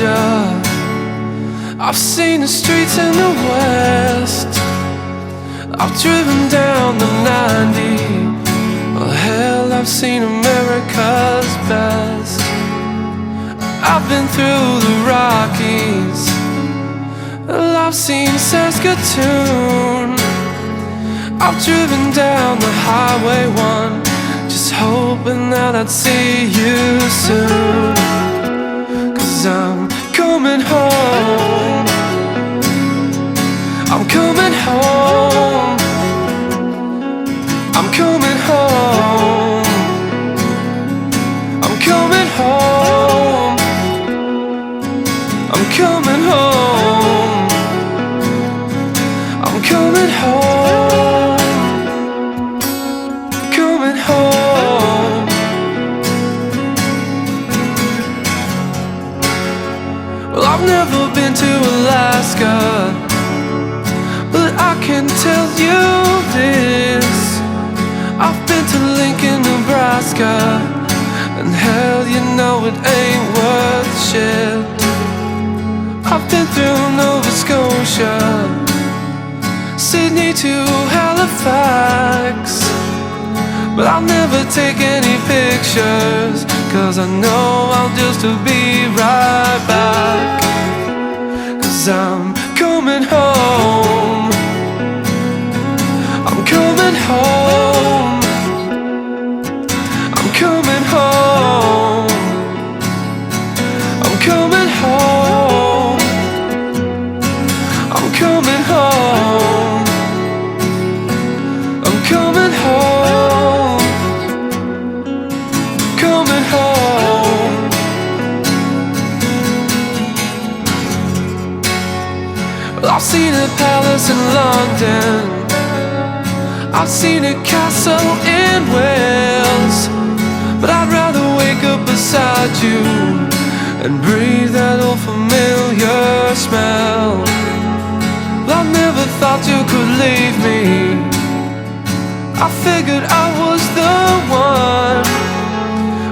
Georgia. I've seen the streets in the West. I've driven down the 90. Well, hell, I've seen America's best. I've been through the Rockies. Well, I've seen Saskatoon. I've driven down the Highway 1, just hoping that I'd see you soon. 'Cause I'm coming home. I'm coming home. I'm coming home. I'm coming home. I'm coming home. I'm coming home. Coming home. Well, I've never been to Alaska, but I can tell you this: I've been to Lincoln, Nebraska, and hell, you know it ain't worth shit. I've been through Nova Scotia, Sydney to Halifax, but I'll never take any pictures, 'cause I know I'll just be right back. 'Cause I'm coming home. I'm coming home. I'm coming home. I'm coming home. I'm coming home. I'm coming home. Coming home. Well, I've seen a palace in London. I've seen a castle in Wales, but I'd rather wake up beside you and breathe that old familiar smell. Well, I never thought you could leave me. I figured I was the one,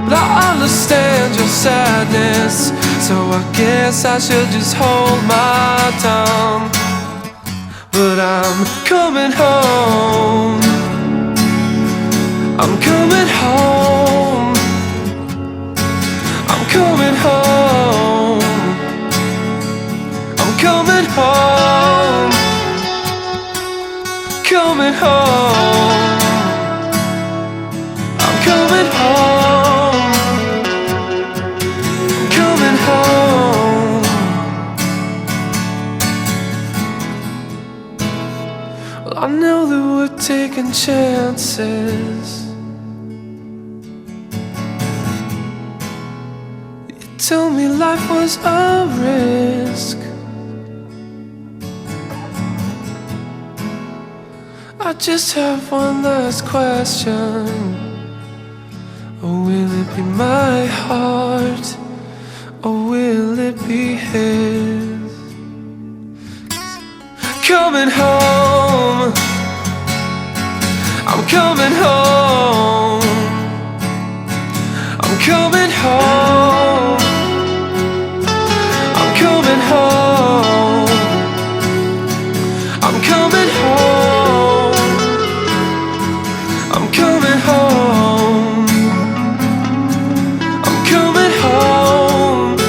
but I understand your sadness, so I guess I should just hold my tongue. But I'm coming home. I'm coming home. I'm coming home. I'm coming home. Coming home. I'm coming home. I'm coming home. Well, I know that we're taking chances. You told me life was a risk. I just have one last question. Will it be my heart, or will it be his? Coming home. I'm coming home. I'm coming home. I'm coming home. I'm coming home. I'm coming home. I'm coming home.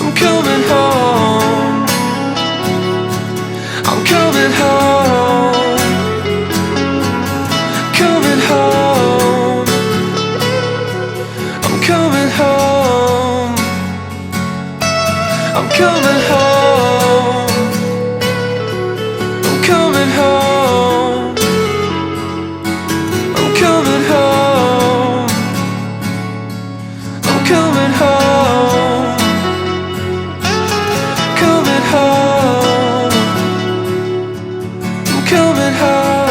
I'm coming home. I'm coming home. Coming home. I'm coming home. I'm coming home. I'm coming home. I'm coming home. I'm coming home. Coming home. I'm coming home.